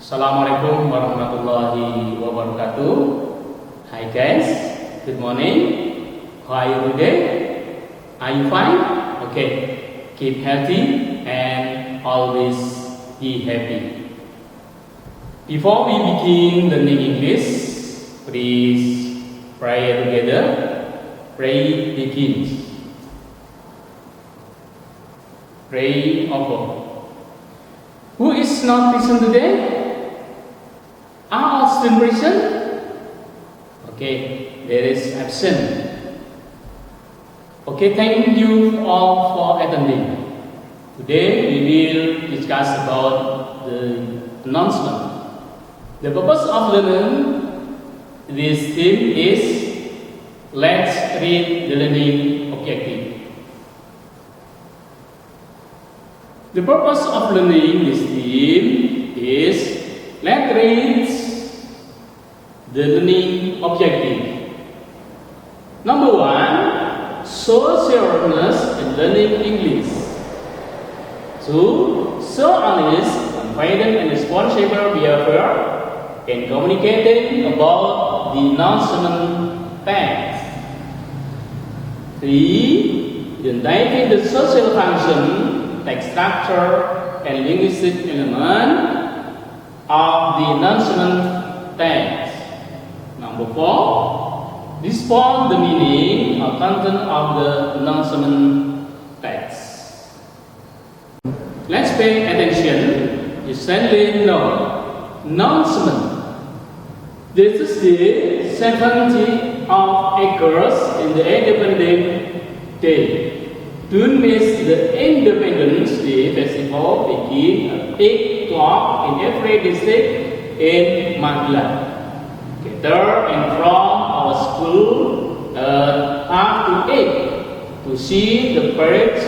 Assalamualaikum warahmatullahi wabarakatuh. Hi guys, good morning. How are you today? Are you fine? Okay, keep healthy and always be happy. Before we begin learning English, please pray together. Pray begins. Pray over. Who is not present today? Are all students present? Okay, there is absent. Okay, thank you all for attending. Today we will discuss about the announcement. The purpose of learning this theme is let's read the learning objective. The purpose of learning this theme is let's read the learning objective. Number 1, show seriousness in learning English. 2, show honest, confident and responsible behavior in communicating about the announcement text. 3, identify the social function, text structure, and linguistic element of the announcement text. Number 4, respond the meaning or content of the announcement text. Let's pay attention. You certainly know announcement. This is the 70th of August in the Independence Day. Don't miss the Independence Day Festival begin at 8 o'clock in every district in Magelang. Gather in front of our school at 7:30 to see the parade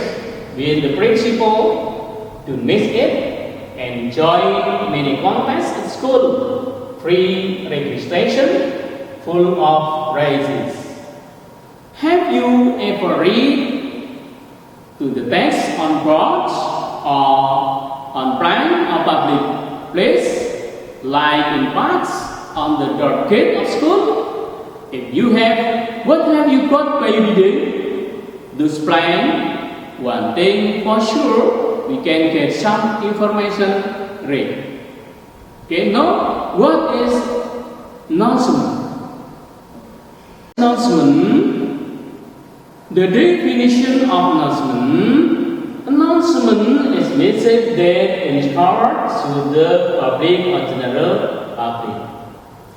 with the principal. To miss it, enjoy many contests at school, free registration, full of prizes. Have you ever read to the text on boards or on prime or public place, like in parks? On the door gate of school? If you have, what have you got by reading? Those playing, one thing for sure, we can get some information read. Okay, now what is announcement? Announcement, the definition of announcement is message that is heard to the public or general public.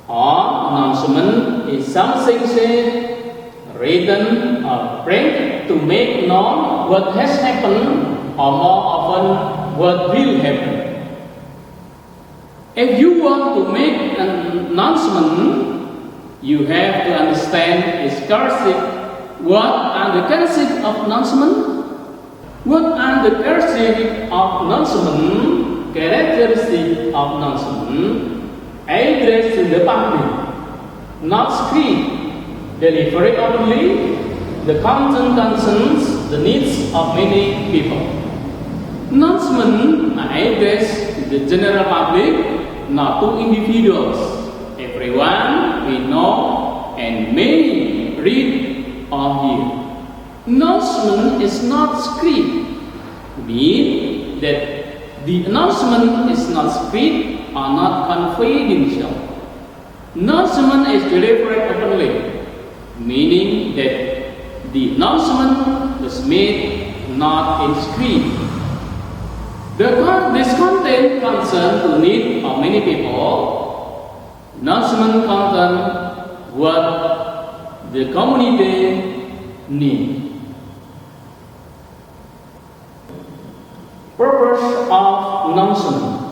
Or announcement is something said, written, or printed to make known what has happened, or more often, what will happen. If you want to make an announcement, you have to understand its characteristics. What are the characteristics of announcement? What are the characteristics of announcement? Characteristics of announcement. Address to the public, not script, delivered openly, the content concerns the needs of many people. Announcements are addressed to the general public, not to individuals. Everyone we know and may read or hear. Announcement is not script, meaning that the announcement is not script, are not confidential. Announcement is delivered openly, meaning that the announcement is made not in script. This content concerns the need of many people. Announcement content what the community need. Purpose of announcement: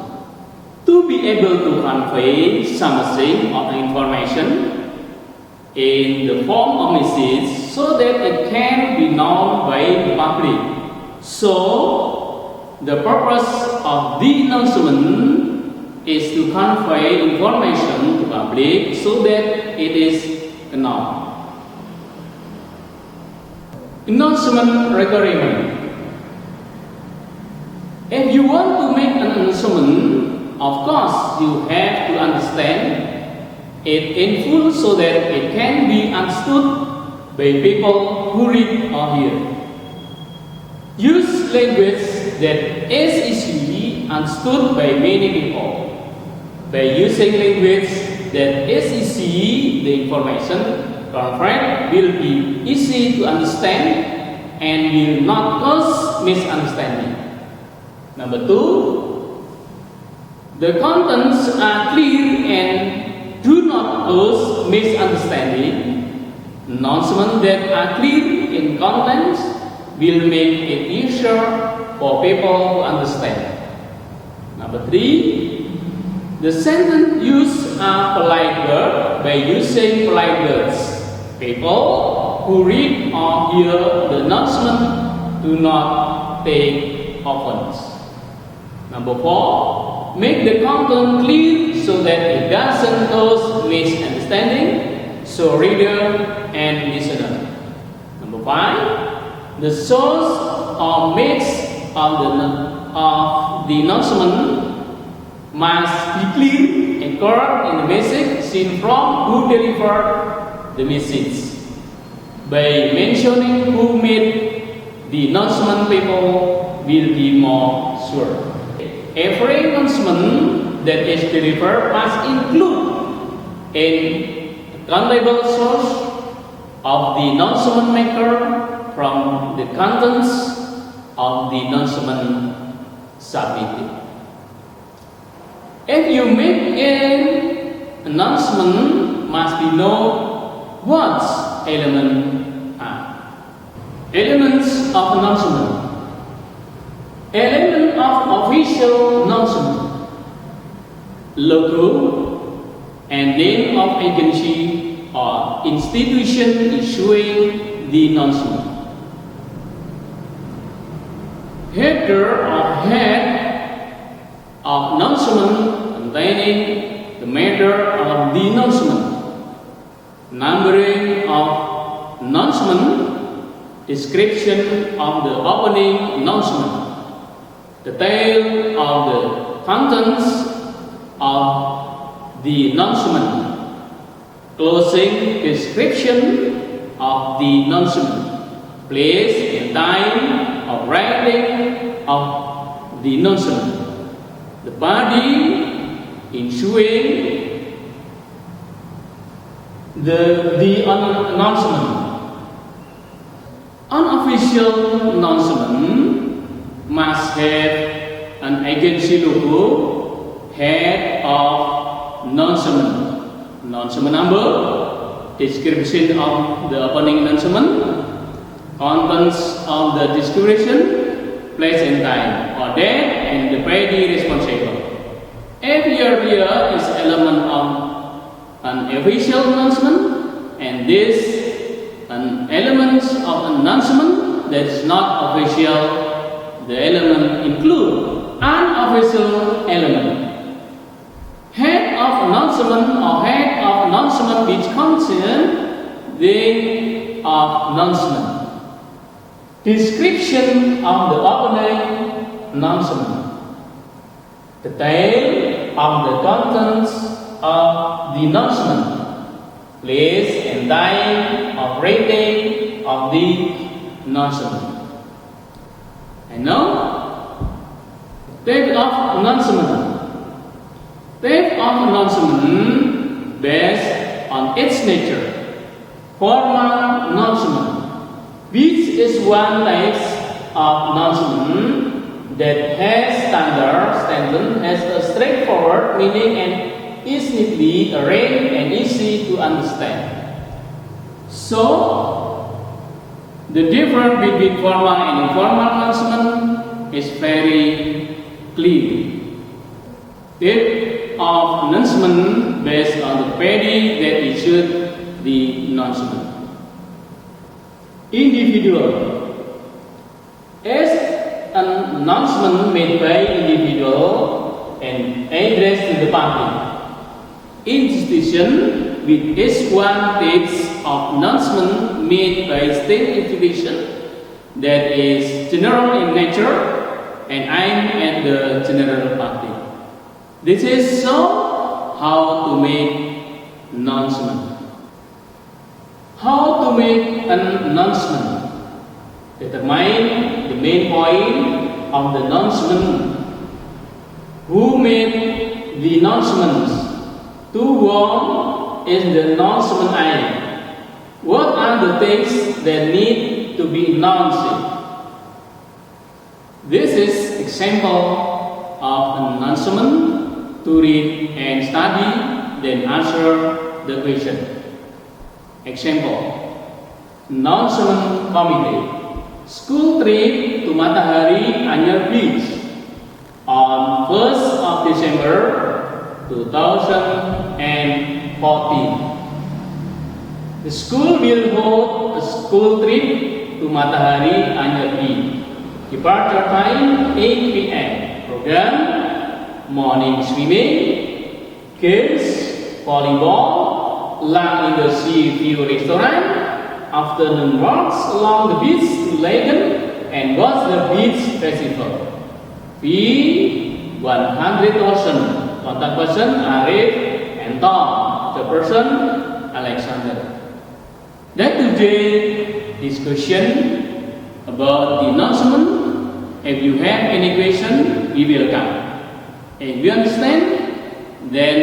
to be able to convey something or information in the form of message so that it can be known by the public. So, the purpose of the announcement is to convey information to public so that it is known. Announcement requirement. If you want to make an announcement, of course, you have to understand it in full so that it can be understood by people who read or hear. Use language that is easily understood by many people. By using language that is easy, the information conveyed will be easy to understand and will not cause misunderstanding. Number 2, the contents are clear and do not cause misunderstanding. Announcements that are clear in contents will make it easier for people to understand. Number 3, the sentence used are polite words. By using polite words, people who read or hear the announcement do not take offense. Number 4, make the content clear so that it doesn't cause misunderstanding, so reader and listener. Number 5, the source or mix of the announcement must be clear and correct in the message seen from who delivered the message. By mentioning who made the announcement, people will be more sure. Every announcement that is delivered must include an accountable source of the announcement maker from the contents of the announcement submitted. If you make an announcement, must be known what elements are. Elements of announcement. Element of official announcement. Logo and name of agency or institution issuing the announcement. Header or head of announcement containing the matter of the announcement. Numbering of announcement. Description of the opening announcement. Detail of the contents of the announcement. Closing description of the announcement. Place and time of writing of the announcement. The body issuing the announcement. Unofficial announcement must have an agency logo, head of announcement number, description of the opening announcement, contents of the description, place and time, or date, and the party responsible. Every area is element of an official announcement, and this an element of announcement that is not official. The element include unofficial element. Head of announcement or head of announcement which contain the of announcement. Description of the opening announcement. Detail of the contents of the announcement. Place and time of reading of the announcement. And now, type of announcement. Type of announcement based on its nature. Formal announcement, which is one type of announcement that has standard, has a straightforward meaning and is neatly arranged and easy to understand. So, the difference between formal and informal announcement is very clear. Type of announcement based on the party that issued the announcement. Individual. As an announcement made by individual and addressed to the public. Institution with each one takes of announcement made by state institution that is general in nature and aimed at the general public. This is so how to make announcement. How to make an announcement. Determine the main point of the announcement. Who made the announcements? To whom is the announcement aimed? What are the things that need to be announced? This is example of an announcement to read and study, then answer the question. Example: announcement committee. School trip to Matahari Anyar Beach on 1st of December 2014. The school will hold a school trip to Matahari Anyar Beach. Departure time 8 p.m. Program: morning swimming, kids, volleyball, lunch in the sea view restaurant, afternoon walks along the beach to Lagan and watch the beach festival. Fee 100,000. Contact person Arif and Tom. The person Alexander. That today discussion about the announcement. If you have any question, we will come. If you understand, then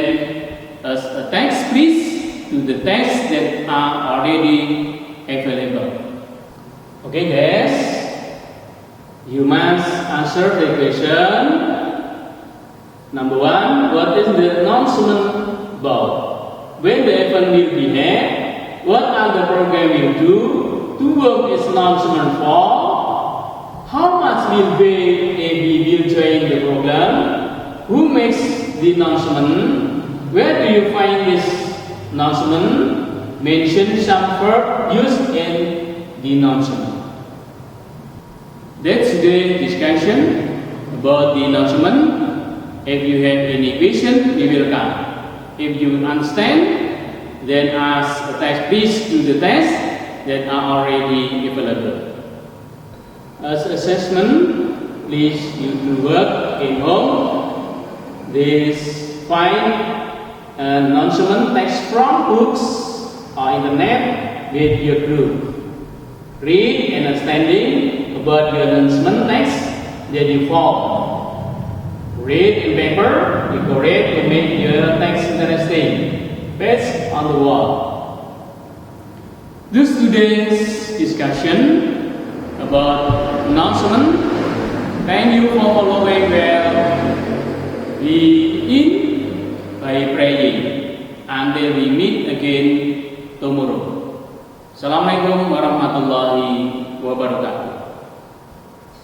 as a text, please to the text that are already available. Okay, guys, you must answer the question. Number 1, what is the announcement about? When the event will be held? What are the program you do? To whom is announcement for? How much will pay if we will join the program? Who makes the announcement? Where do you find this announcement? Mention some verb used in the announcement. That's the discussion about the announcement. If you have any question, we will come. If you understand, then ask a text, please do the tests that are already available. As assessment, please you do work in home. This find announcement text from books or internet with your group. Read and understanding about the announcement text that you found. Read in paper, decorate to make your text interesting. Paste on the wall. This today's discussion about announcement. Thank you for following well. We begin by praying until we meet again tomorrow. Assalamualaikum warahmatullahi wabarakatuh.